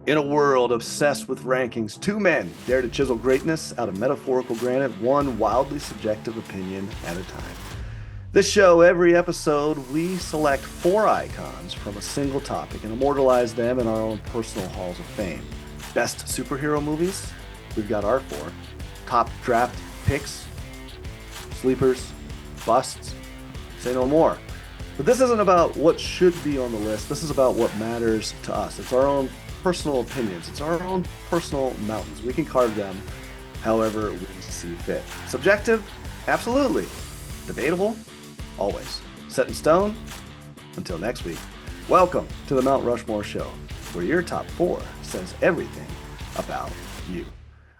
In a world obsessed with rankings, two men dare to chisel greatness out of metaphorical granite, one wildly subjective opinion at a time. This show, every episode, we select four icons from a single topic and immortalize them in our own personal halls of fame. Best superhero movies? We've got our four. Top draft picks, sleepers, busts, say no more. But this isn't about what should be on the list. This is about what matters to us. It's our own personal opinions. It's our own personal mountains. We can carve them however we see fit. Subjective? Absolutely. Debatable? Always. Set in stone? Until next week. Welcome to the Mount Rushmore Show, where your top four says everything about you.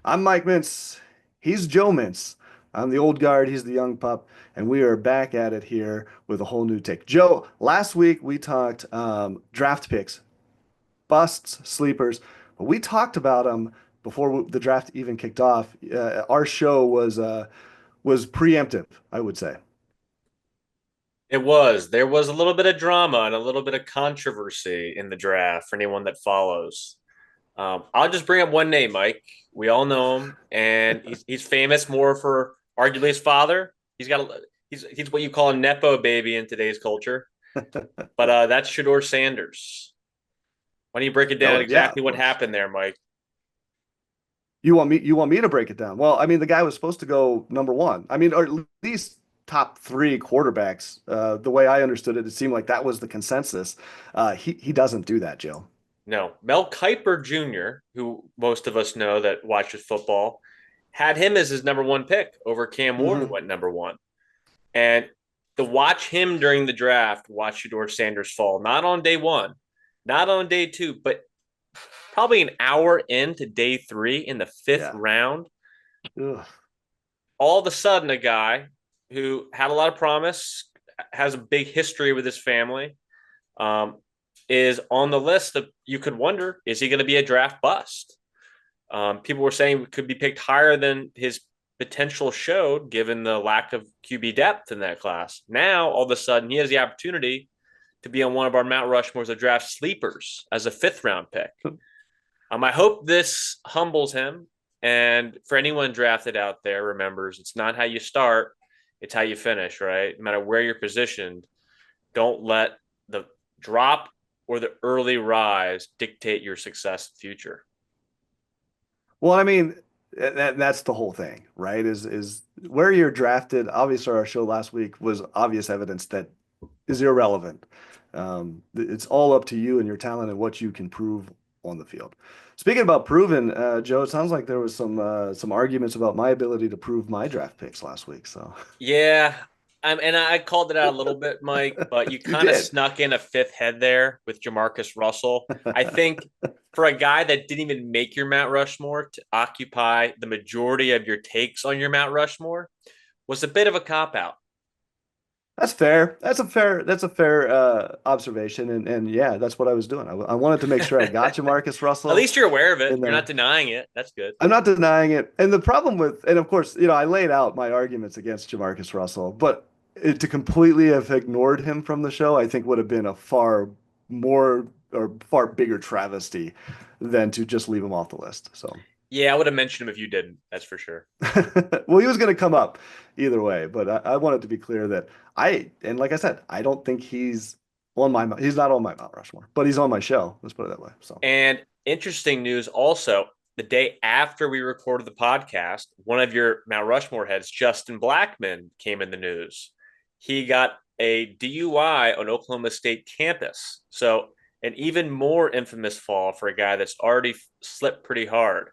I'm Mike Mintz. He's Joe Mintz. I'm the old guard. He's the young pup. And we are back at it here with a whole new take. Joe, last week we talked draft picks, busts, sleepers, but we talked about them before the draft even kicked off. Our show was preemptive, I would say. It was. There was a little bit of drama and a little bit of controversy in the draft for anyone that follows. I'll just bring up one name, Mike. We all know him, and he's famous more for arguably his father. He's what you call a nepo baby in today's culture, but that's Shador Sanders. Why don't you break it down Oh yeah, exactly of what course. happened there, Mike? You want me to break it down? Well, I mean, the guy was supposed to go number one. I mean, or at least top three quarterbacks. The way I understood it, it seemed like that was the consensus. He doesn't do that, Joe. No, Mel Kiper Jr., who most of us know that watches football, had him as his number one pick over Cam Ward, who Hmm. went number one. And to watch him during the draft, watch Shador Sanders fall, not on day one, not on day two, but probably an hour into day three in the fifth Yeah. round, Ugh. all of a sudden a guy who had a lot of promise, has a big history with his family, um, is on the list of you could wonder, is he going to be a draft bust? People were saying could be picked higher than his potential showed, given the lack of QB depth in that class. Now, all of a sudden, he has the opportunity to be on one of our Mount Rushmores of draft sleepers as a fifth round pick. I hope this humbles him. And for anyone drafted out there, remembers it's not how you start, it's how you finish, right? No matter where you're positioned, don't let the drop or the early rise dictate your success in the future. Well, I mean, that's the whole thing, right? Is where you're drafted. Obviously, our show last week was obvious evidence that is irrelevant. It's all up to you and your talent and what you can prove on the field. Speaking about proven, Joe, it sounds like there was some arguments about my ability to prove my draft picks last week. So Yeah, and I called it out a little bit, Mike, but you you kind of did. snuck in a fifth head there with Jamarcus Russell. I think for a guy that didn't even make your Mount Rushmore to occupy the majority of your takes on your Mount Rushmore was a bit of a cop out. That's fair. That's a fair observation, and yeah, that's what I was doing. I wanted to make sure I got you, Marcus At Russell least you're aware of it. in You're not there. denying it. That's good. I'm not denying it. And the problem with, and of course, I laid out my arguments against Jamarcus Russell, but to completely have ignored him from the show, I think would have been a far more or far bigger travesty than to just leave him off the list. So, Yeah, I would have mentioned him if you didn't. That's for sure. well, he was going to come up either way, but I wanted to be clear that and like I said, I don't think he's not on my Mount Rushmore, but he's on my show. Let's put it that way. So, And interesting news also, the day after we recorded the podcast, one of your Mount Rushmore heads, Justin Blackman, came in the news. He got a DUI on Oklahoma State campus. So, an even more infamous fall for a guy that's already slipped pretty hard.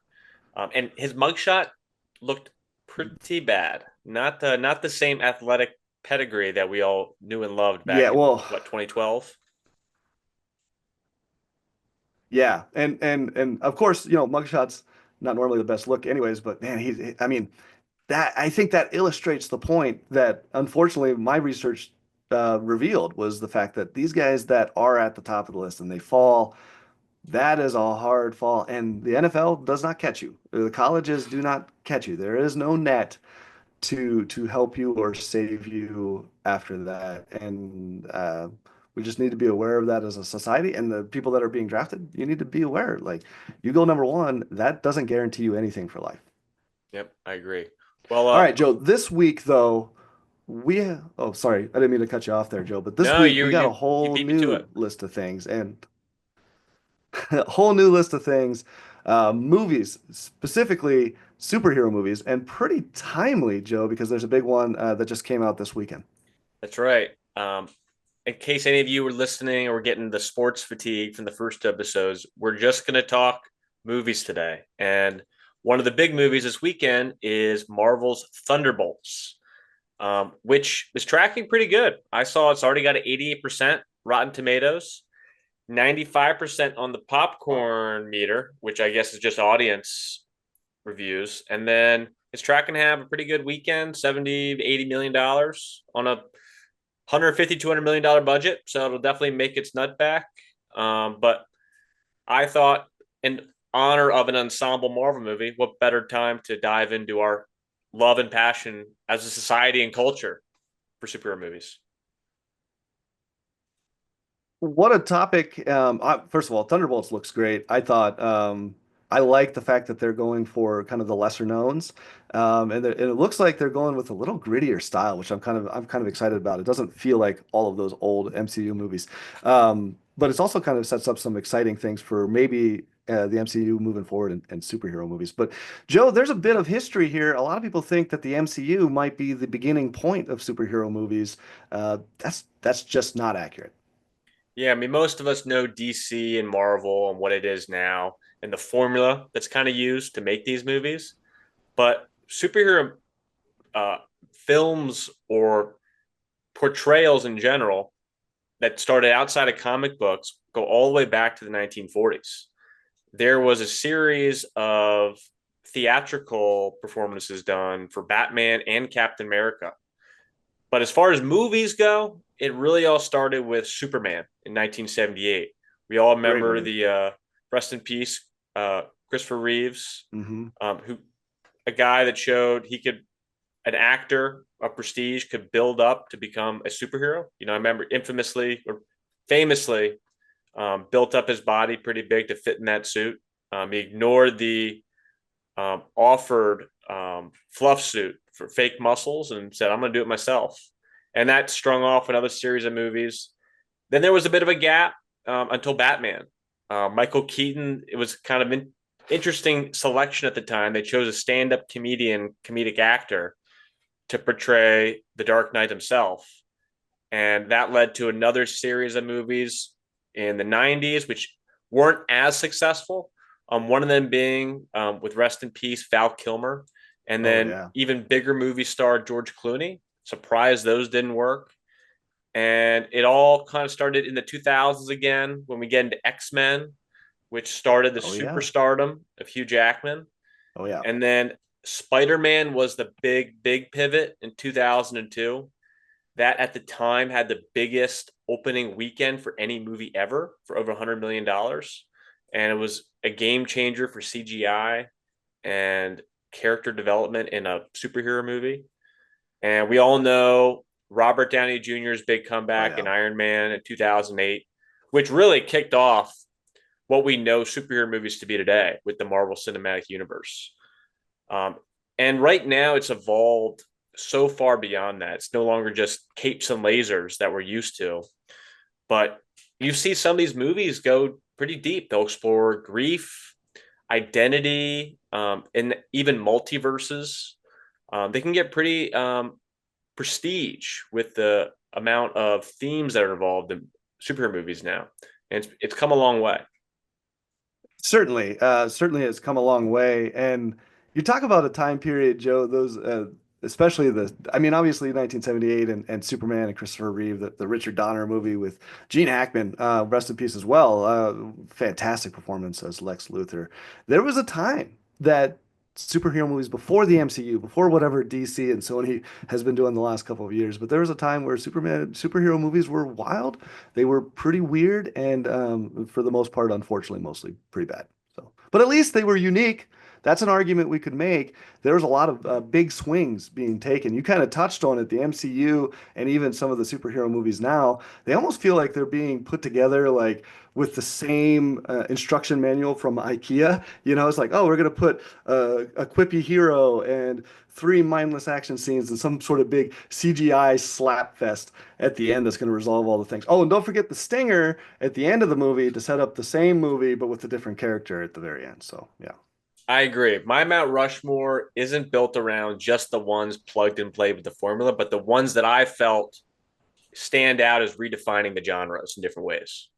And his mugshot looked pretty bad. Not the same athletic pedigree that we all knew and loved back yeah, in well, what 2012. yeah, and of course, mugshots not normally the best look, anyways. But man, I mean, that I think that illustrates the point that unfortunately my research revealed was the fact that these guys that are at the top of the list and they fall, that is a hard fall, and the NFL does not catch you. The colleges do not catch you. There is no net to help you or save you after that. And We just need to be aware of that as a society, and the people that are being drafted, you need to be aware. Like, you go number one, that doesn't guarantee you anything for life. Yep, I agree. Well, All right, Joe, this week though, oh, sorry, I didn't mean to cut you off there, Joe, but this no, week you we got a you whole beat me to new it. list of things and a whole new list of things, movies, specifically superhero movies, and pretty timely, Joe, because there's a big one that just came out this weekend. That's right. In case any of you were listening or getting the sports fatigue from the first episodes, we're just going to talk movies today. And one of the big movies this weekend is Marvel's Thunderbolts, which is tracking pretty good. I saw it's already got an 88% Rotten Tomatoes, 95% on the popcorn meter, which I guess is just audience reviews. And then it's tracking to have a pretty good weekend, 70 to $80 million on a 150 $200 million budget, so it'll definitely make its nut back. But I thought, in honor of an ensemble Marvel movie, what better time to dive into our love and passion as a society and culture for superhero movies? What a topic. First of all, Thunderbolts looks great. I thought I like the fact that they're going for kind of the lesser knowns. And it looks like they're going with a little grittier style, which I'm kind of excited about. It doesn't feel like all of those old MCU movies. But it's also kind of sets up some exciting things for maybe the MCU moving forward and superhero movies. But Joe, there's a bit of history here. A lot of people think that the MCU might be the beginning point of superhero movies. That's just not accurate. Yeah, I mean, most of us know DC and Marvel and what it is now and the formula that's kind of used to make these movies. But superhero uh, films or portrayals in general that started outside of comic books go all the way back to the 1940s. There was a series of theatrical performances done for Batman and Captain America. But as far as movies go, it really all started with Superman in 1978. We all Great remember movie. the rest in peace, Christopher Reeves, Hmm. who a guy that showed he could an actor of prestige could build up to become a superhero. You know, I remember infamously or famously built up his body pretty big to fit in that suit. He ignored the offered fluff suit for fake muscles and said, I'm going to do it myself. And that strung off another series of movies. Then there was a bit of a gap until Batman. Michael Keaton, it was kind of an interesting selection at the time. They chose a stand up comedic actor to portray the Dark Knight himself. And that led to another series of movies in the 90s, which weren't as successful. One of them being with rest in peace, Val Kilmer. And Oh then yeah. even bigger movie star George Clooney. Surprised those didn't work. And it all kind of started in the 2000s again when we get into X-Men, which started the Oh yeah. superstardom of Hugh Jackman. Oh yeah. And then Spider-Man was the big pivot in 2002. That at the time had the biggest opening weekend for any movie ever for over $100 million. And it was a game changer for CGI and character development in a superhero movie. And we all know Robert Downey Jr.'s big Oh comeback yeah. in Iron Man in 2008, which really kicked off what we know superhero movies to be today with the Marvel Cinematic Universe. Um, and right now, it's evolved so far beyond that. It's no longer just capes and lasers that we're used to, but you see some of these movies go pretty deep. They'll explore grief, identity, and even multiverses. They can get pretty prestige with the amount of themes that are involved in superhero movies now. And it's come a long way. Certainly has come a long way. And you talk about a time period, Joe, those especially I mean, obviously 1978 and Superman and Christopher Reeve, the Richard Donner movie with Gene Hackman, rest in peace as well. Fantastic performance as Lex Luthor. There was a time that superhero movies before the MCU, before whatever DC and Sony has been doing the last couple of years, but there was a time where superhero movies were wild. They were pretty weird and for the most part, unfortunately, mostly pretty bad. So, but at least they were unique. that's an argument we could make. There's a lot of big swings being taken. You kind of touched on it, the MCU and even some of the superhero movies now, they almost feel like they're being put together like with the same instruction manual from IKEA. It's like, oh, we're going to put a quippy hero and three mindless action scenes and some sort of big CGI slap fest at the end that's going to resolve all the things. Oh, and don't forget the stinger at the end of the movie to set up the same movie but with a different character at the very end. So, yeah. I agree. My Mount Rushmore isn't built around just the ones plugged and played with the formula, but the ones that I felt stand out as redefining the genres in different ways.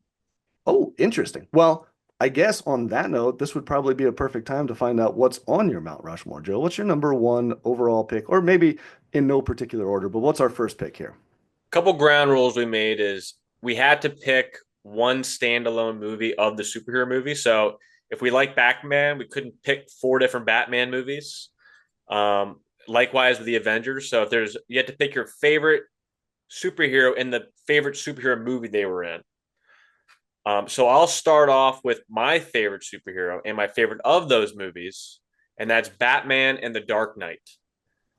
Oh, interesting. Well, I guess on that note, this would probably be a perfect time to find out what's on your Mount Rushmore, Joe. What's your number one overall pick? Or maybe in no particular order, but what's our first pick here? A couple ground rules we made is we had to pick one standalone movie of the superhero movie. So if we like Batman, we couldn't pick four different Batman movies. Likewise with the Avengers. So if you had to pick your favorite superhero in the favorite superhero movie they were in. So I'll start off with my favorite superhero and my favorite of those movies, and that's Batman and the Dark Knight.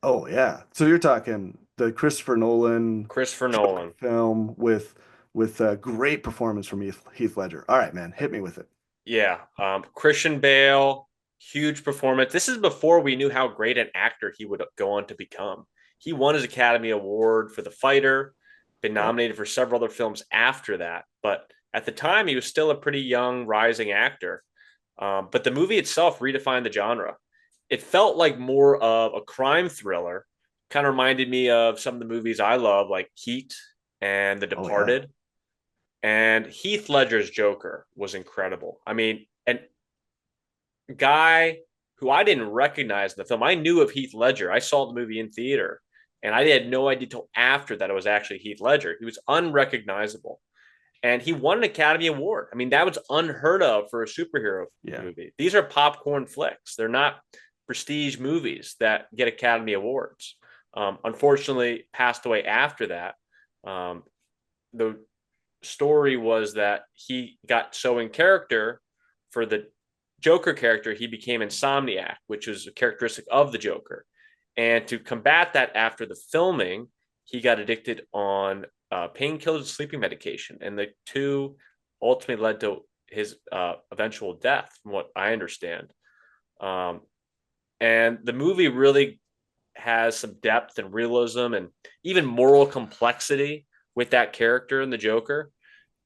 Oh, yeah. So you're talking the Christopher Nolan Christopher Joker Nolan. film with a great performance from Heath Ledger. All right, man, hit me with it. Yeah. Christian Bale, huge performance. This is before we knew how great an actor he would go on to become. He won his Academy Award for The Fighter, been Yep. nominated for several other films after that. But at the time, he was still a pretty young, rising actor. But the movie itself redefined the genre. It felt like more of a crime thriller, kind of reminded me of some of the movies I love, like Heat and The Oh, yeah. Departed. And Heath Ledger's Joker was incredible. I mean, and guy who I didn't recognize in the film. I knew of Heath Ledger. I saw the movie in theater, and I had no idea till after that it was actually Heath Ledger. He was unrecognizable, and he won an Academy Award. I mean, that was unheard of for a superhero Yeah. movie. These are popcorn flicks. They're not prestige movies that get Academy Awards. Unfortunately, passed away after that. The story was that he got so in character for the Joker character, he became insomniac, which was a characteristic of the Joker. And to combat that after the filming, he got addicted on painkillers and sleeping medication. And the two ultimately led to his eventual death, from what I understand. And the movie really has some depth and realism and even moral complexity with that character in the Joker.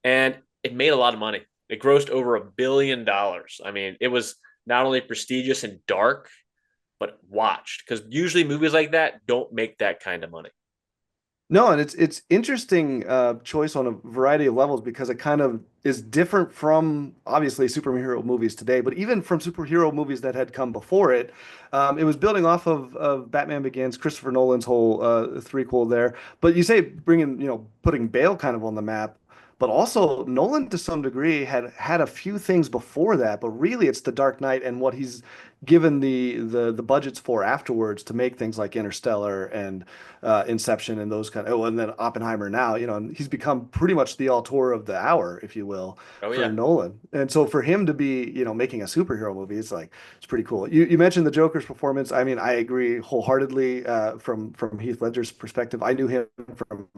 And it made a lot of money. It grossed over $1 billion. I mean, it was not only prestigious and dark, but watched, because usually movies like that don't make that kind of money. No, and it's interesting choice on a variety of levels because it kind of is different from obviously superhero movies today, but even from superhero movies that had come before it. It was building off of Batman Begins, Christopher Nolan's whole threequel there. But you say bringing, putting Bale kind of on the map. But also Nolan to some degree had a few things before that, but really it's the Dark Knight and what he's given the budgets for afterwards to make things like Interstellar and Inception and those kind of, oh, and then Oppenheimer now, and he's become pretty much the auteur of the hour, if you will, Oh for yeah. Nolan. And so for him to be, making a superhero movie, it's pretty cool. You mentioned the Joker's performance. I mean, I agree wholeheartedly from Heath Ledger's perspective. I knew him from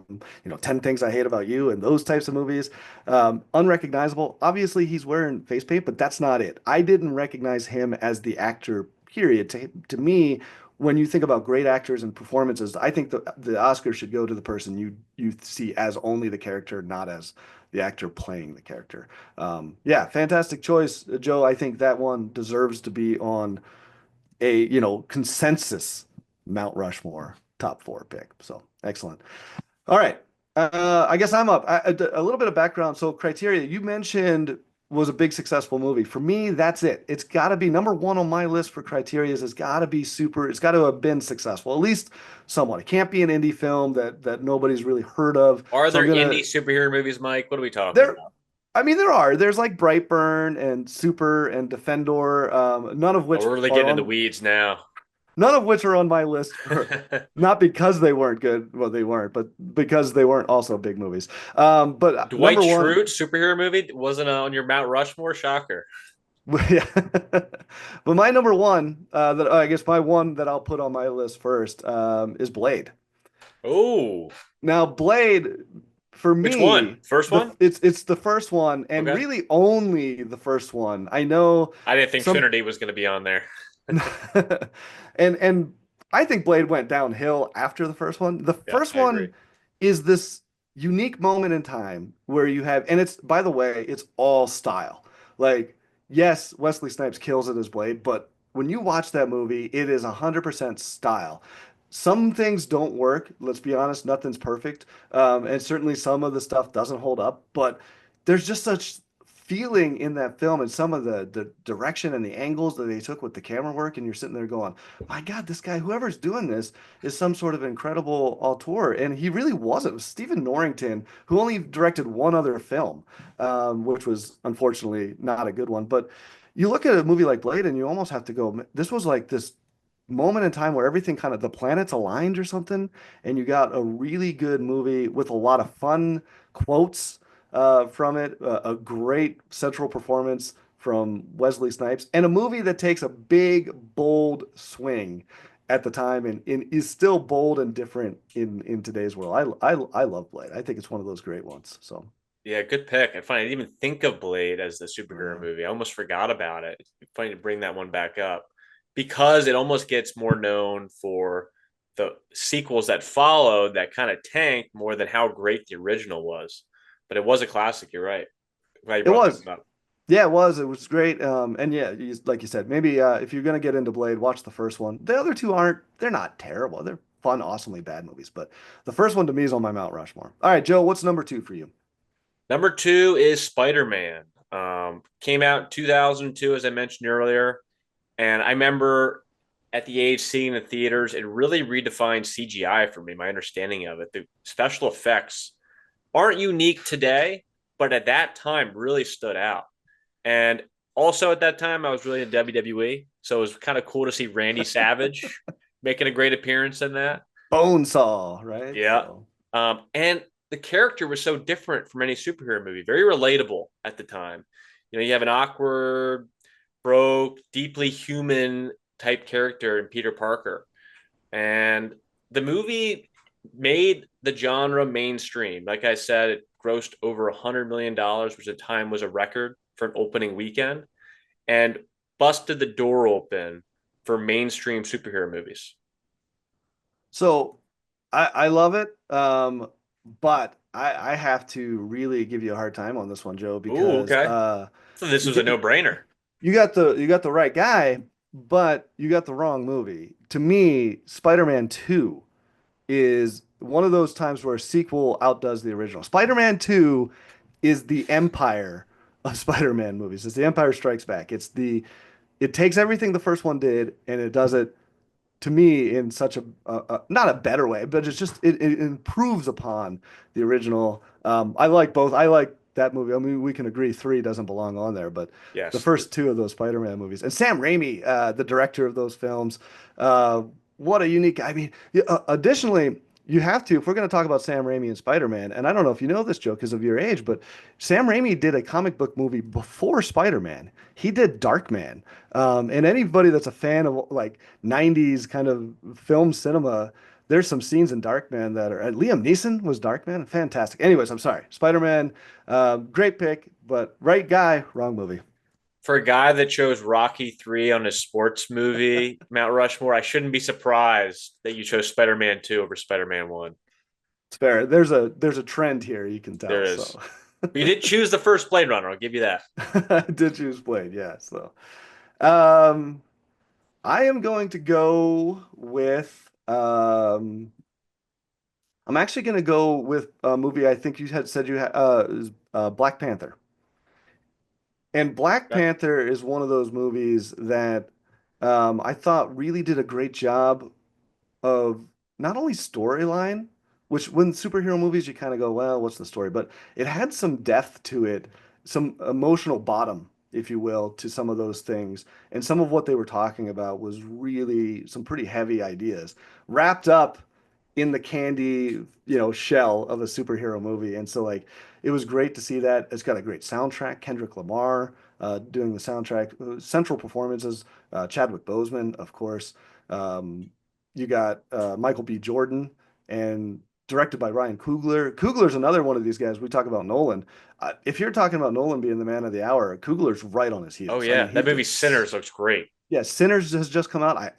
10 Things I Hate About You and those types of movies. Unrecognizable. Obviously, he's wearing face paint, but that's not it. I didn't recognize him as the actor, period. To me, when you think about great actors and performances, I think the Oscar should go to the person you see as only the character, not as the actor playing the character. Yeah, fantastic choice, Joe. I think that one deserves to be on a consensus Mount Rushmore top four pick. So excellent. All right. I guess I'm up. A little bit of background. So, Criteria, you mentioned was a big successful movie. For me, that's it. It's got to be number one on my list for Criteria's. It's got to be super. It's got to have been successful, at least somewhat. It can't be an indie film that nobody's really heard of. Are So there I'm gonna indie superhero movies, Mike? What are we talking there. about? I mean, there are. There's like Brightburn and Super and Defendor, none of Oh, which we're really are getting in the on weeds now. none of which are on my list for not because they weren't good. Well, they weren't, but because they weren't also big movies. But Dwight number one, Schrute superhero movie wasn't on your Mount Rushmore. Shocker. Yeah. But my number one, that I guess my one that I'll put on my list first, is Blade. Oh, Now, Blade, for which one? me, First one? it's the first one, and Okay. really only the first one. I know I didn't think some, Trinity was going to be on there. and I think Blade went downhill after the first one. The Yeah, first I agree. one is this unique moment in time where you have, and it's, by the way, it's all style. Like, yes, Wesley Snipes kills it as Blade, but when you watch that movie, it is 100% style. Some things don't work. Let's be honest, nothing's perfect. And certainly some of the stuff doesn't hold up, but there's just such feeling in that film and some of the direction and the angles that they took with the camera work, and you're sitting there going, my God, this guy, whoever's doing this, is some sort of incredible auteur. And he really wasn't. It was Stephen Norrington, who only directed one other film, which was unfortunately not a good one. But you look at a movie like Blade and you almost have to go, this was like this moment in time where everything kind of the planets aligned or something, and you got a really good movie with a lot of fun quotes from it, a great central performance from Wesley Snipes, and a movie that takes a big, bold swing at the time and is still bold and different in today's world. I love Blade. I think it's one of those great ones. So, Yeah, good pick. I find I didn't even think of Blade as the oh, superhero yeah. movie. I almost forgot about it. It's funny to bring that one back up because it almost gets more known for the sequels that followed that kind of tanked more than how great the original was. But it was a classic. You're right. Glad you It brought that was. one up. Yeah, it was. It was great. And yeah, like you said, maybe if you're gonna get into Blade, watch the first one. The other two aren't. They're not terrible. They're fun, awesomely bad movies. But the first one to me is on my Mount Rushmore. All right, Joe, what's number two for you? Number two is Spider Man. Came out in 2002, as I mentioned earlier. And I remember at the age seeing the theaters, it really redefined CGI for me, my understanding of it. The special effects aren't unique today, but at that time really stood out. And also at that time, I was really in WWE. So it was kind of cool to see Randy Savage making a great appearance in that. Bonesaw, right? Yeah. So And the character was so different from any superhero movie, very relatable at the time. You know, you have an awkward, broke, deeply human type character in Peter Parker. And the movie made the genre mainstream. Like I said, it grossed over $100 million, which at the time was a record for an opening weekend, and busted the door open for mainstream superhero movies. so I love it. But I have to really give you a hard time on this one, Joe, Ooh, because okay. So this you was a get no-brainer. you got the right guy, but you got the wrong movie. To me, Spider-Man 2 is one of those times where a sequel outdoes the original. Spider-Man 2 is the empire of Spider-Man movies. It's the Empire Strikes Back. It takes everything the first one did and it does it to me in such a not a better way, but it's just it improves upon the original. I like both. I like that movie. I mean, we can agree three doesn't belong on there, but the Yes. first two of those Spider-Man movies and Sam Raimi, the director of those films, uh, what a unique. I mean, yeah, additionally. You have to, if we're going to talk about Sam Raimi and Spider-Man, and I don't know if you know this, Joe, because of your age, but Sam Raimi did a comic book movie before Spider-Man. He did Darkman. And anybody that's a fan of like 90s kind of film cinema, there's some scenes in Darkman that are. Liam Neeson was Darkman. Fantastic. Anyways, I'm sorry. Spider-Man, great pick, but right guy, wrong movie. For a guy that chose Rocky 3 on his sports movie, Mount Rushmore, I shouldn't be surprised that you chose Spider-Man 2 over Spider-Man 1. It's fair. There's a trend here, you can There tell. is. So But you did choose the first Blade Runner. I'll give you that. I did choose Blade, yeah. So um, I am going to go with I'm actually going to go with a movie I think you had said you had is, Black Panther. And Black Okay. Panther is one of those movies that I thought really did a great job of not only storyline, which when superhero movies you kind of go, well, what's the story? But it had some depth to it, some emotional bottom, if you will, to some of those things. And some of what they were talking about was really some pretty heavy ideas wrapped up in the candy, shell of a superhero movie. And so like it was great to see that. It's got a great soundtrack, Kendrick Lamar. doing the soundtrack. Central performances, Chadwick Boseman, of course. Um, you got Michael B. Jordan, and directed by Ryan Coogler. Coogler's another one of these guys. We talk about Nolan. If you're talking about Nolan being the man of the hour, Coogler's right on his Oh heels. I mean, yeah, he that movie did. Sinners looks great. Yeah, Sinners has just come out.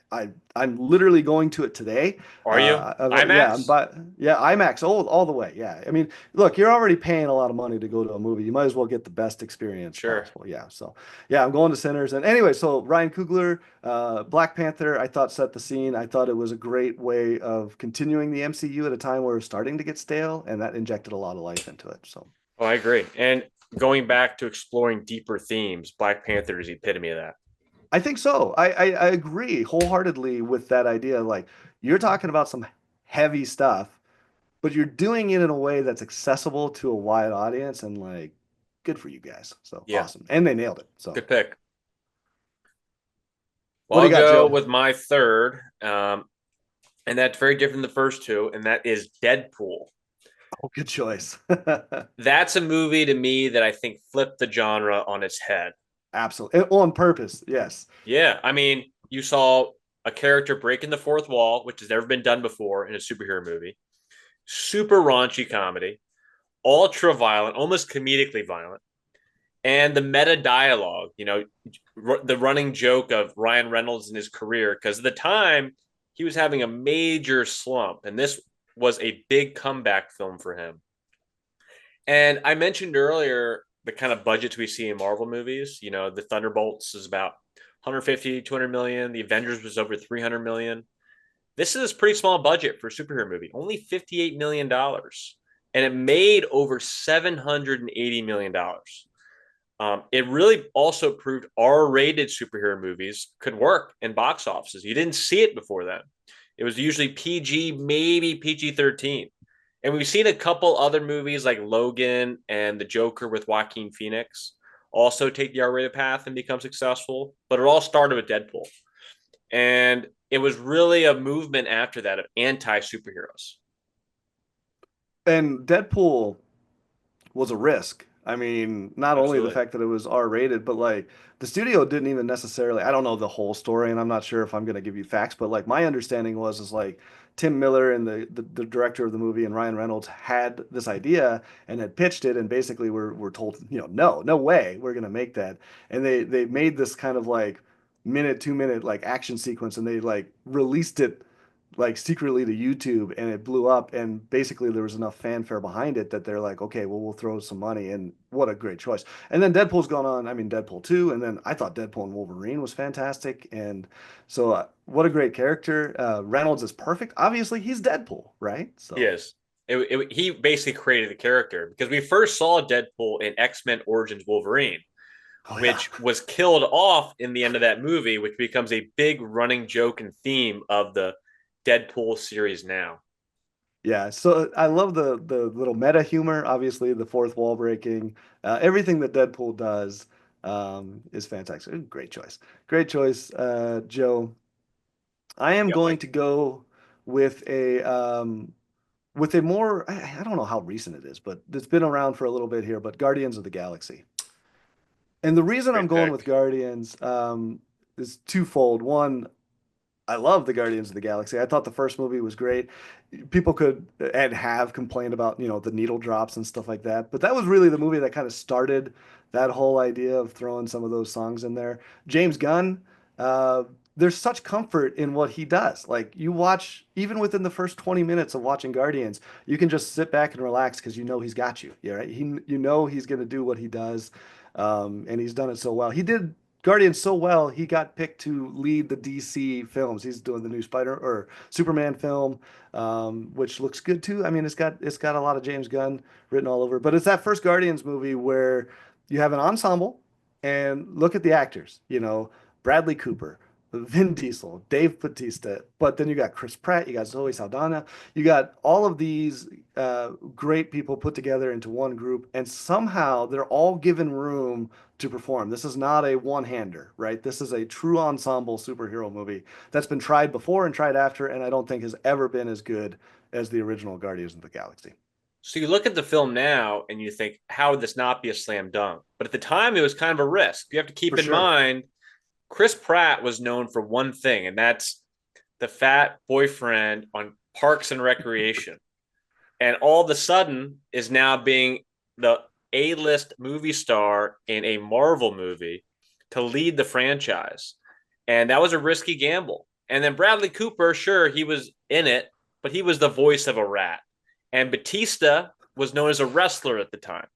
I'm literally going to it today. Are you Yeah, I'm IMAX? by yeah, IMAX all the way. Yeah. I mean, look, you're already paying a lot of money to go to a movie. You might as well get the best experience Sure. possible. Yeah. So yeah, I'm going to Sinners. And anyway, so Ryan Coogler, Black Panther, I thought set the scene. I thought it was a great way of continuing the MCU at a time where it was starting to get stale, and that injected a lot of life into it. So Oh, I agree. And going back to exploring deeper themes, Black Panther is the epitome of that. I think so. I agree wholeheartedly with that idea. Like you're talking about some heavy stuff, but you're doing it in a way that's accessible to a wide audience, and like good for you guys. So Yeah, awesome. And they nailed it. So good pick. Well, what do I'll you got, go Joe? with my third, and that's very different than the first two, and that is Deadpool. Oh, good choice. That's a movie to me that I think flipped the genre on its head. Absolutely. On purpose. Yes. Yeah, I mean, you saw a character breaking the fourth wall, which has never been done before in a superhero movie. Super raunchy comedy, ultra violent, almost comedically violent, and the meta dialogue. The running joke of Ryan Reynolds in his career, because at the time he was having a major slump, and this was a big comeback film for him. And I mentioned earlier the kind of budgets we see in Marvel movies. The Thunderbolts is about 150, 200 million. The Avengers was over 300 million. This is a pretty small budget for a superhero movie, only $58 million. And it made over $780 million. It really also proved R-rated superhero movies could work in box offices. You didn't see it before then. It was usually PG, maybe PG-13. And we've seen a couple other movies like Logan and The Joker with Joaquin Phoenix also take the R-rated path and become successful. But it all started with Deadpool. And it was really a movement after that of anti-superheroes. And Deadpool was a risk. I mean, not only the Absolutely. fact that it was R-rated, but like the studio didn't even necessarily, I don't know the whole story, and I'm not sure if I'm going to give you facts, but like my understanding was is like Tim Miller and the director of the movie and Ryan Reynolds had this idea and had pitched it, and basically were told, no way, we're going to make that. And they made this kind of like minute, 2 minute like action sequence, and they like released it like secretly to YouTube, and it blew up, and basically there was enough fanfare behind it that they're like, okay, well, we'll throw some money, and what a great choice. And then Deadpool's gone on, I mean, Deadpool 2, and then I thought Deadpool and Wolverine was fantastic, and so what a great character. Reynolds is perfect. Obviously, he's Deadpool, right? He So, is. He basically created the character because we first saw Deadpool in X-Men Origins Wolverine, oh yeah. which was killed off in the end of that movie, which becomes a big running joke and theme of the Deadpool series now. Yeah, so I love the little meta humor, obviously the fourth wall breaking, everything that Deadpool does is fantastic. Great choice. Great choice, Joe. I am You got going Mike. to go with a more I don't know how recent it is, but it's been around for a little bit here, but Guardians of the Galaxy. And the reason I'm Great going with pick. Guardians is twofold. One, I love the Guardians of the Galaxy. I thought the first movie was great. People could and have complained about, the needle drops and stuff like that, but that was really the movie that kind of started that whole idea of throwing some of those songs in there. James Gunn, uh, there's such comfort in what he does. Like you watch, even within the first 20 minutes of watching Guardians, you can just sit back and relax because you know he's got you. Yeah, right. You know he's going to do what he does, and he's done it so well. He did Guardians so well, he got picked to lead the DC films. He's doing the new Spider or Superman film, which looks good too. I mean, it's got a lot of James Gunn written all over, but it's that first Guardians movie where you have an ensemble and look at the actors. Bradley Cooper, Vin Diesel, Dave Bautista, but then you got Chris Pratt, you got Zoe Saldana, you got all of these great people put together into one group, and somehow they're all given room to perform. This is not a one-hander, right? This is a true ensemble superhero movie that's been tried before and tried after, and I don't think has ever been as good as the original Guardians of the Galaxy. So you look at the film now and you think, how would this not be a slam dunk? But at the time, it was kind of a risk. You have to For keep in sure. mind, Chris Pratt was known for one thing, and that's the fat boyfriend on Parks and Recreation. And all of a sudden is now being the A-list movie star in a Marvel movie to lead the franchise. And that was a risky gamble. And then Bradley Cooper, sure, he was in it, but he was the voice of a rat. And Batista was known as a wrestler at the time.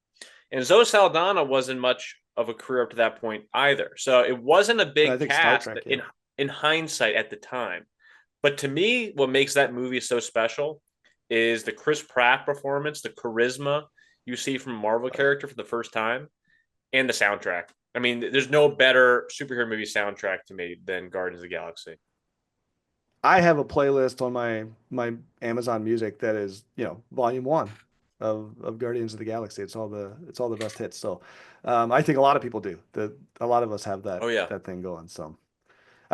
And Zoe Saldana wasn't much of a career up to that point either. So it wasn't a I big think Star cast Trek, yeah. in hindsight at the time. But to me, what makes that movie so special is the Chris Pratt performance, the charisma you see from a Marvel Oh, yeah. character for the first time, and the soundtrack. I mean, there's no better superhero movie soundtrack to me than Guardians of the Galaxy. I have a playlist on my Amazon Music that is, volume one of Guardians of the Galaxy. It's all the best hits. So I think a lot of people do. A lot of us have that Oh yeah, that thing going. So all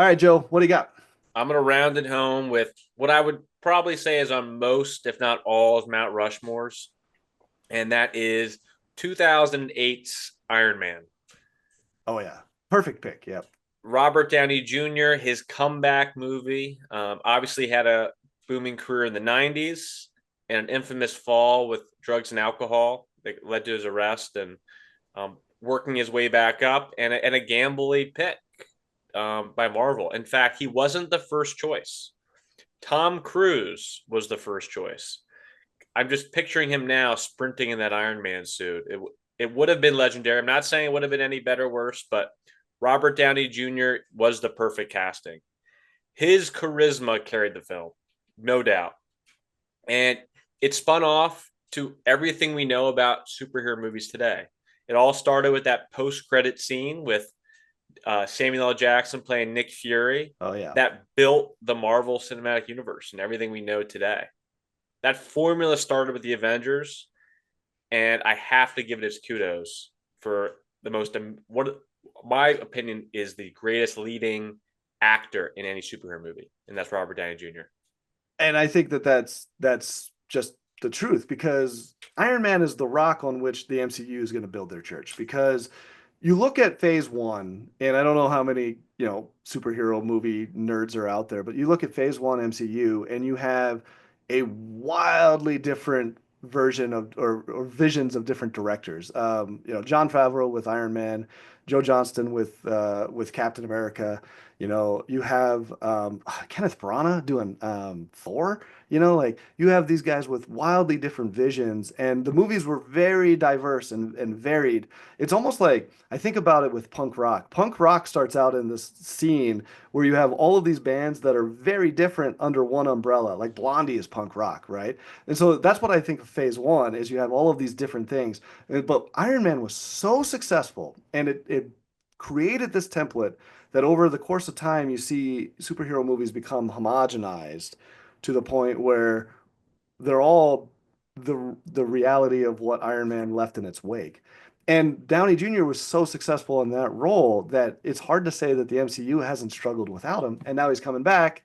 right, Joe, what do you got? I'm gonna round it home with what I would probably say is on most, if not all, of Mount Rushmore's, and that is 2008's Iron Man. Oh yeah. Perfect pick. Yep. Robert Downey Jr., his comeback movie, obviously had a booming career in the 90s and an infamous fall with drugs and alcohol that led to his arrest and working his way back up and a gambly pick by Marvel. In fact, he wasn't the first choice. Tom Cruise was the first choice. I'm just picturing him now sprinting in that Iron Man suit. It would have been legendary. I'm not saying it would have been any better or worse, but Robert Downey Jr. was the perfect casting. His charisma carried the film, no doubt. And it spun off to everything we know about superhero movies today. It all started with that post-credit scene with Samuel L. Jackson playing Nick Fury Oh yeah. that built the Marvel Cinematic Universe and everything we know today. That formula started with the Avengers, and I have to give it its kudos for the most what my opinion is the greatest leading actor in any superhero movie, and that's Robert Downey Jr. And I think that's just the truth because Iron Man is the rock on which the MCU is going to build their church. Because you look at Phase One, and I don't know how many superhero movie nerds are out there, but you look at Phase One MCU, and you have a wildly different version of or visions of different directors. John Favreau with Iron Man, Joe Johnston with Captain America. You have Kenneth Branagh doing Thor. Like you have these guys with wildly different visions, and the movies were very diverse and varied. It's almost like I think about it with punk rock. Punk rock starts out in this scene where you have all of these bands that are very different under one umbrella. Like Blondie is punk rock, right? And so that's what I think of Phase One is you have all of these different things. But Iron Man was so successful, and it created this template that over the course of time you see superhero movies become homogenized to the point where they're all the reality of what Iron Man left in its wake. And Downey Jr. was so successful in that role that it's hard to say that the MCU hasn't struggled without him. And now he's coming back.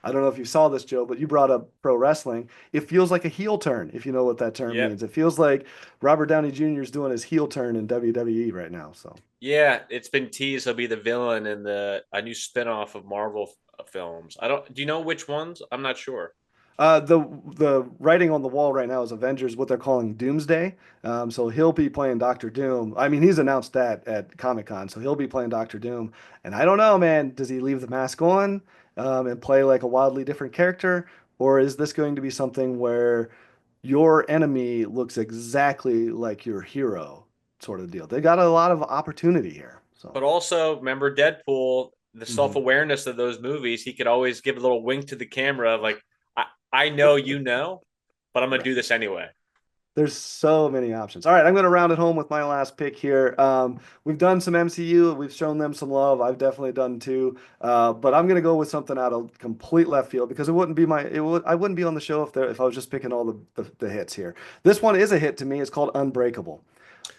I don't know if you saw this, Joe, but you brought up pro wrestling. It feels like a heel turn, if you know what that term Yep. means. It feels like Robert Downey Jr. is doing his heel turn in WWE right now. So Yeah, it's been teased he'll be the villain in the a new spinoff of Marvel films. I don't. Do you know which ones? I'm not sure. the writing on the wall right now is Avengers, what they're calling Doomsday. So he'll be playing Doctor Doom. I mean, he's announced that at Comic-Con, so he'll be playing Doctor Doom. And I don't know, man, does he leave the mask on and play like a wildly different character, or is this going to be something where your enemy looks exactly like your hero, sort of deal? They got a lot of opportunity here. So. But also remember Deadpool, the self Mhm. awareness of those movies. He could always give a little wink to the camera, like I know you know, but I'm gonna Right. do this anyway. There's so many options. All right, I'm going to round it home with my last pick here. We've done some MCU. We've shown them some love. I've definitely done too. But I'm going to go with something out of complete left field because it wouldn't be I wouldn't be on the show if I was just picking all the hits here. This one is a hit to me. It's called Unbreakable.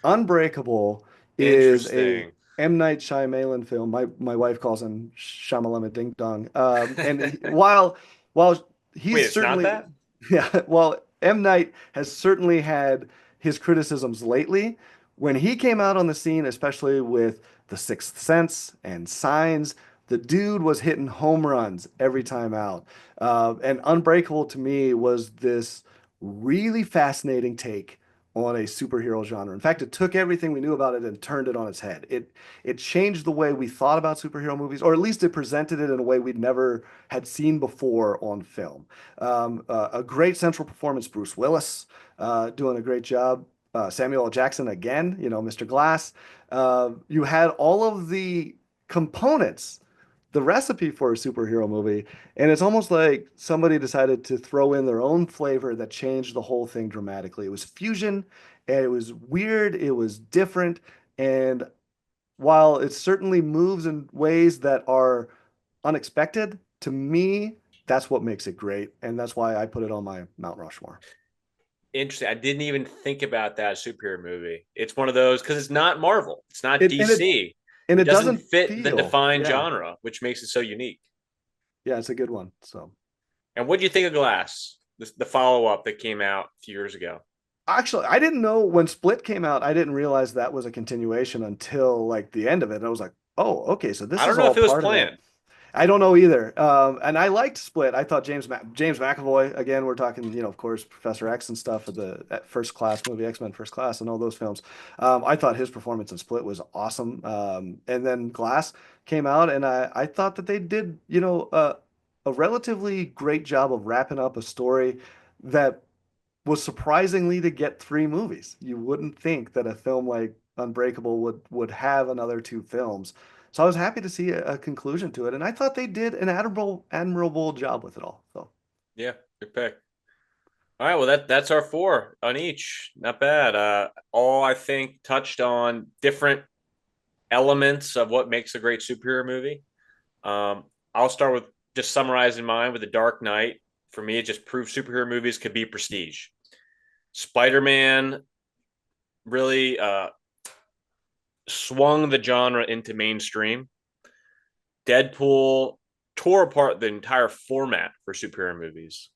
Unbreakable is a Interesting. M. Night Shyamalan film. My wife calls him Shyamalama Ding Dong. And while Wait, he's it's not certainly that? yeah, well, M. Night has certainly had his criticisms lately. When he came out on the scene, especially with The Sixth Sense and Signs, the dude was hitting home runs every time out. And Unbreakable to me was this really fascinating take on a superhero genre. In fact, it took everything we knew about it and turned it on its head. It changed the way we thought about superhero movies, or at least it presented it in a way we'd never had seen before on film. A great central performance, Bruce Willis, doing a great job. Samuel L. Jackson again, Mr. Glass. You had all of the components, the recipe for a superhero movie, and it's almost like somebody decided to throw in their own flavor that changed the whole thing dramatically. It was fusion, and it was weird, it was different, and while it certainly moves in ways that are unexpected, to me, that's what makes it great, and that's why I put it on my Mount Rushmore. Interesting. I didn't even think about that superhero movie. It's one of those because it's not Marvel. It's not It and it DC. and It it doesn't doesn't fit the feel, defined yeah, genre, which makes it so unique. yeah, it's a good one. So And what do you think of Glass, the follow up that came out a few years ago? actually, I didn't know when Split came out. I didn't realize that was a continuation until like the end of it. And I was like, oh, okay, so I this don't is know all if it was part of it. planned. I don't know either. And I liked Split. I thought James McAvoy, again, we're talking, of course, Professor X and stuff of the that First Class movie, X-Men First Class, and all those films. I thought his performance in Split was awesome. And then Glass came out, and I thought that they did, a relatively great job of wrapping up a story that was surprisingly to get three movies. You wouldn't think that a film like Unbreakable would have another two films. So I was happy to see a conclusion to it, and I thought they did an admirable job with it all. So Yeah, good pick. All right, well that's our four on each. Not bad. All I think touched on different elements of what makes a great superhero movie. I'll start with just summarizing mine with The Dark Knight. For me, it just proves superhero movies could be prestige. Spider-Man really swung the genre into mainstream. Deadpool tore apart the entire format for superhero movies.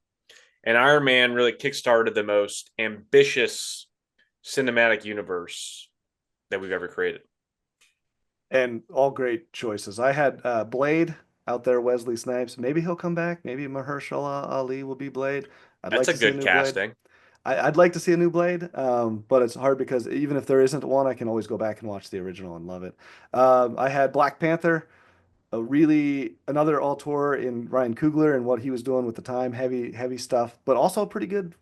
And Iron Man really kickstarted the most ambitious cinematic universe that we've ever created. and all great choices. I had Blade out there, Wesley Snipes. Maybe he'll come back. Maybe Mahershala Ali will be Blade. I'd That's like a to see a good new Blade. casting. I'd like to see a new Blade, but it's hard because even if there isn't one, I can always go back and watch the original and love it. I had Black Panther, a really another auteur in Ryan Coogler and what he was doing with the time, heavy stuff, but also pretty good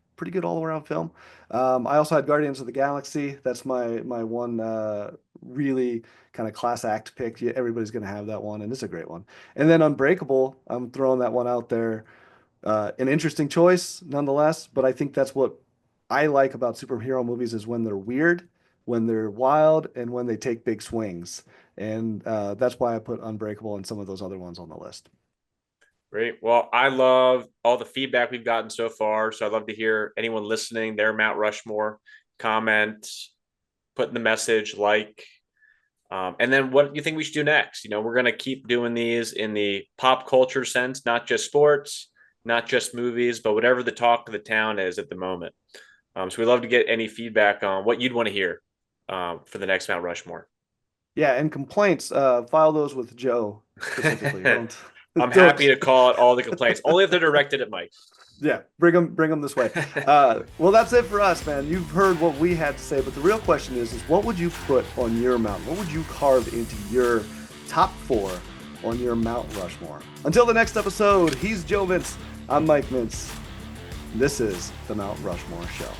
all around film. I also had Guardians of the Galaxy. That's my one really kind of class act pick. Yeah, everybody's gonna have that one, and it's a great one. And then Unbreakable, I'm throwing that one out there. An interesting choice, nonetheless, but I think that's what I like about superhero movies is when they're weird, when they're wild, and when they take big swings. And that's why I put Unbreakable and some of those other ones on the list. Great. Well, I love all the feedback we've gotten so far. So I'd love to hear anyone listening, their Mount Rushmore, comment, put in the message, like, and then what do you think we should do next? We're going to keep doing these in the pop culture sense, not just sports, not just movies, but whatever the talk of the town is at the moment. So we'd love to get any feedback on what you'd want to hear for the next Mount Rushmore. Yeah, and complaints, file those with Joe specifically. Don't I'm don't happy to call it all the complaints, only if they're directed at Mike. yeah, bring them this way. Well, that's it for us, man. You've heard what we had to say, but the real question is what would you put on your mountain? What would you carve into your top four on your Mount Rushmore? Until the next episode, he's Joe Mintz. I'm Mike Mintz. This is the Mount Rushmore Show.